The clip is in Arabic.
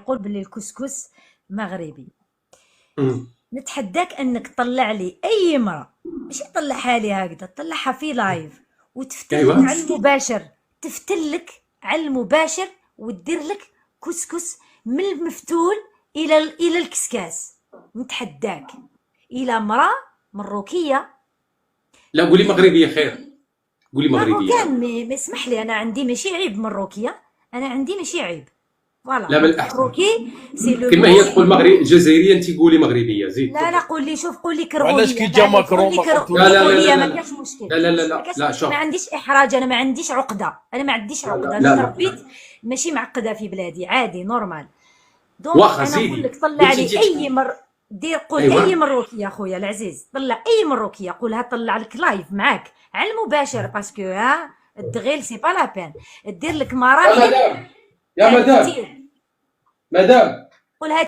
يقول باللي الكسكس مغربي. مم. نتحداك انك تطلع لي اي امراه، ماشي تطلعها لي هكذا، تطلعها في لايف وتفتلك ايوا على المباشر، تفتلك على المباشر ودير لك كسكس من المفتول الى الكسكاس. نتحداك الى امراه مروكيه لا قولي دير مغربيه خير، قولي مغربيه. مروكان. ما اسمح لي، انا عندي ماشي عيب مروكيه، انا عندي ماشي عيب. فوالا لا بل دونك احسن، مروكي سي لو كلمه مو. هي تقول مغربيه جزائريه انت قولي مغربيه، زيد لا لا، تفضل. قول لي، شوف قول لي وعلاش كي كرغوليه جا معليش، قول ماكرون لي ما لا قول لي لا لا لا غوليه، ما لا كاش مشكل. لا لا لا ما لا كاش لا مشكل، ما شوف. عنديش احراج، انا ما عنديش عقده، انا ما عنديش لا عقده، لا انا لا لا تربيت ماشي معقده في بلادي، عادي نورمال. دونك واخا انا نقول سيدي لك طلع قلتي لي انت اي دير، قول اي ايوا. مروكيه خويا العزيز، طلع اي مروكيه، قولها طلع لك لايف معاك على المباشر، باسكو ها الدغيل سي با لا بين، دير لك يا مراحل مدام، يا تاع مدام، الفتيل. مدام. قولها